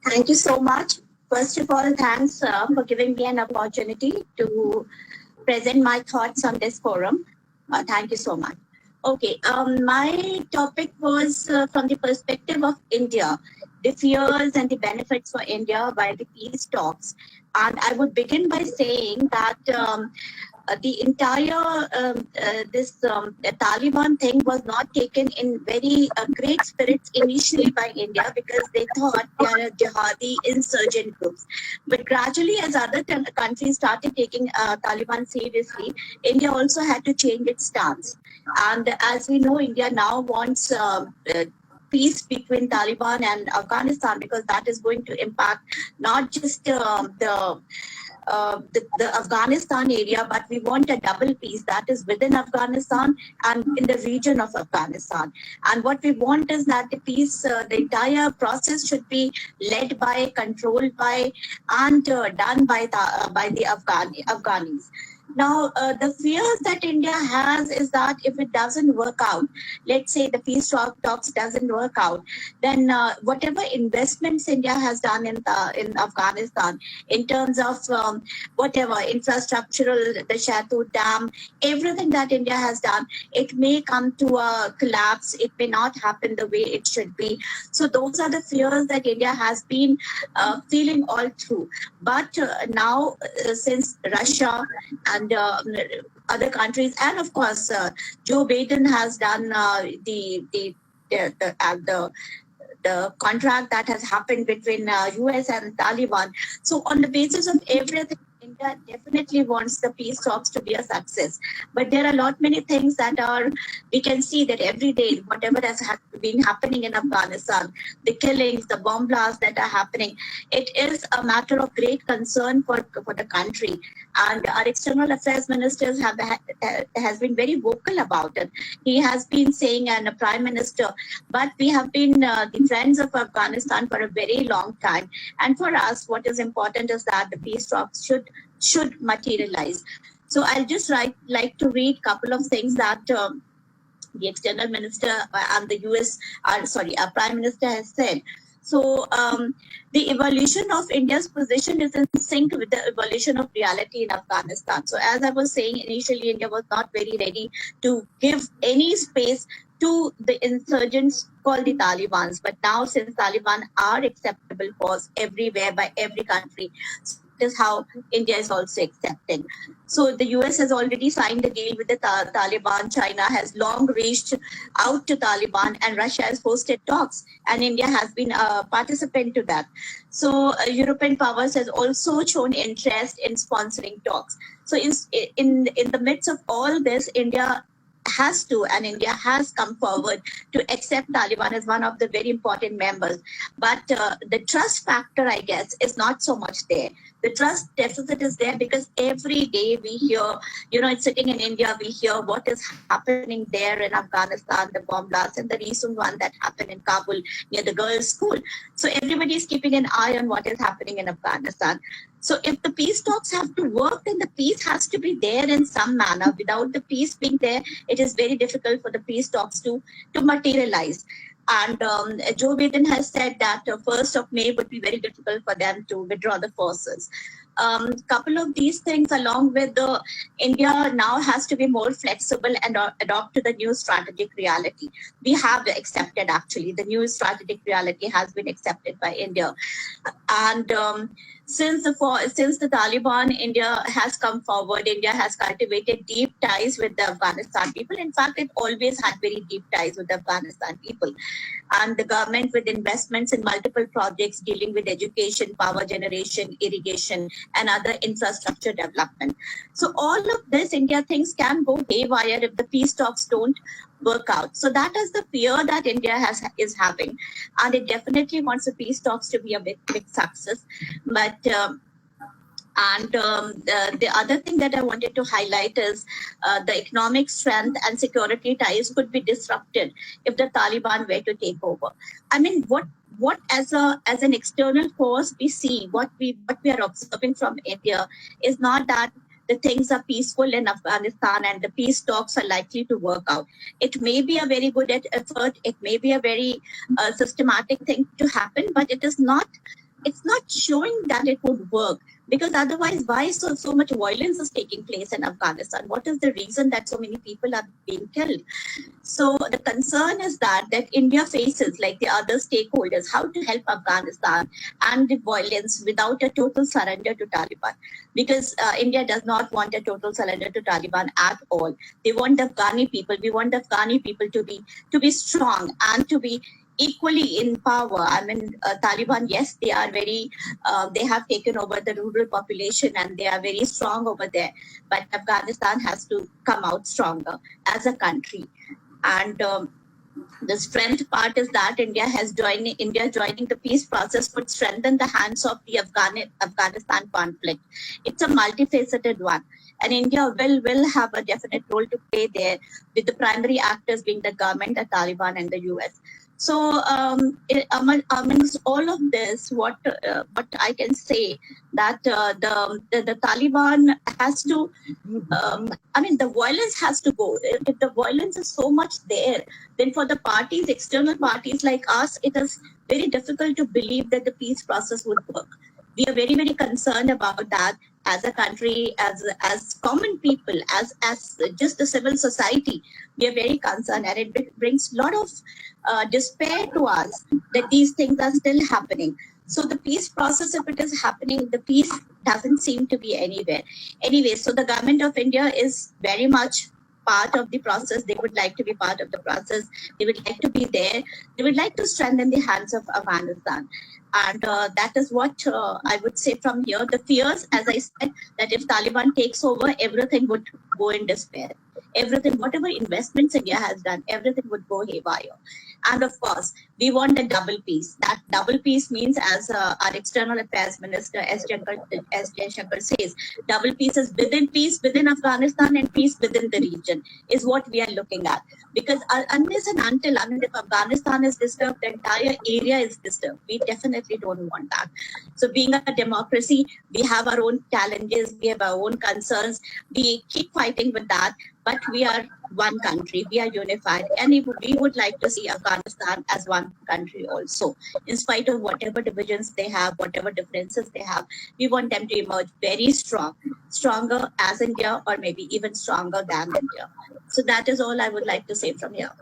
Thank you so much. First of all, thanks for giving me an opportunity to present my thoughts on this forum. Thank you so much. Okay, my topic was from the perspective of India, the fears and the benefits for India by the peace talks. And I would begin by saying that the entire Taliban thing was not taken in very great spirits initially by India because they thought they are a jihadi insurgent groups. But gradually, as other countries started taking Taliban seriously, India also had to change its stance. And as we know, India now wants peace between Taliban and Afghanistan because that is going to impact not just the Afghanistan area, but we want a double peace that is within Afghanistan and in the region of Afghanistan. And what we want is that the peace, the entire process should be led by, controlled by, and done by the Afghanis. Now, the fears that India has is that if it doesn't work out, let's say the peace talks doesn't work out, then whatever investments India has done in Afghanistan, in terms of whatever infrastructural, the Shatut Dam, everything that India has done, it may come to a collapse. It may not happen the way it should be. So those are the fears that India has been feeling all through. But now, since Russia and other countries, and of course, Joe Biden has done the contract that has happened between US and Taliban. So on the basis of everything, India definitely wants the peace talks to be a success. But there are a lot many things that we can see that every day, whatever has been happening in Afghanistan, the killings, the bomb blasts that are happening, it is a matter of great concern for the country. And our external affairs ministers has been very vocal about it. He has been saying, and a prime minister, but we have been the friends of Afghanistan for a very long time. And for us, what is important is that the peace talks should materialize. So I'll just like to read a couple of things that the external minister and the our prime minister has said. So the evolution of India's position is in sync with the evolution of reality in Afghanistan. So as I was saying, initially India was not very ready to give any space to the insurgents called the Taliban. But now, since Taliban are acceptable force everywhere by every country, is how India is also accepting. So the US has already signed a deal with the Taliban. China has long reached out to Taliban, and Russia has hosted talks, and India has been a participant to that. So European powers has also shown interest in sponsoring talks. So in the midst of all this, India has come forward to accept Taliban as one of the very important members. But the trust factor, I guess, is not so much there. The trust deficit is there because every day we hear, sitting in India, we hear what is happening there in Afghanistan, the bomb blast, and the recent one that happened in Kabul near the girls' school. So everybody is keeping an eye on what is happening in Afghanistan. So if the peace talks have to work, then the peace has to be there in some manner. Without the peace being there, it is very difficult for the peace talks to materialize. And Joe Biden has said that 1st of May would be very difficult for them to withdraw the forces. Couple of these things, along with India now has to be more flexible and adopt to the new strategic reality. We have accepted, actually, the new strategic reality has been accepted by India. And since the Taliban, India has come forward. India has cultivated deep ties with the Afghanistan people. In fact, it always had very deep ties with the Afghanistan people. And the government with investments in multiple projects dealing with education, power generation, irrigation, and other infrastructure development. So all of this, India thinks, can go haywire if the peace talks don't work out. So that is the fear that India is having, and it definitely wants the peace talks to be a big success. But the other thing that I wanted to highlight is the economic strength and security ties could be disrupted if the Taliban were to take over. I mean, what as an external force we see, what we are observing from India is not that the things are peaceful in Afghanistan and the peace talks are likely to work out. It may be a very good effort. It may be a very systematic thing to happen, but it is not it's not showing that it would work, because otherwise why so much violence is taking place in Afghanistan? What is the reason that so many people are being killed? So the concern is that India faces, like the other stakeholders, how to help Afghanistan and the violence without a total surrender to Taliban, because India does not want a total surrender to Taliban at all. They want the Afghani people. We want the Afghani people to be strong and to be equally in power. I mean, Taliban, yes, they are very, they have taken over the rural population and they are very strong over there. But Afghanistan has to come out stronger as a country. And the strength part is that India joining the peace process would strengthen the hands of the Afghanistan conflict. It's a multifaceted one. And India will have a definite role to play there, with the primary actors being the government, the Taliban, and the US. So amongst all of this, what I can say that the Taliban has to, I mean, the violence has to go. If the violence is so much there, then for the parties, external parties like us, it is very difficult to believe that the peace process would work. We are very, very concerned about that as a country, as common people, as just the civil society. We are very concerned, and it brings a lot of despair to us that these things are still happening. So the peace process, if it is happening, the peace doesn't seem to be anywhere. Anyway, so the government of India is very much part of the process. They would like to be part of the process. They would like to be there. They would like to strengthen the hands of Afghanistan. And that is what I would say from here. The fears, as I said, that if Taliban takes over, everything would go in despair. Everything, whatever investments India has done, everything would go haywire. And of course, we want a double peace. That double peace means, as our External Affairs Minister S. Jaishankar says, double peace is peace within Afghanistan and peace within the region is what we are looking at. Because unless and until, I mean, if Afghanistan is disturbed, the entire area is disturbed. We definitely don't want that. So being a democracy, we have our own challenges, we have our own concerns. We keep fighting with that, but we are one country, we are unified, and we would like to see Afghanistan as one country also. In spite of whatever divisions they have, whatever differences they have, we want them to emerge very strong, stronger as India, or maybe even stronger than India. So that is all I would like to say from here.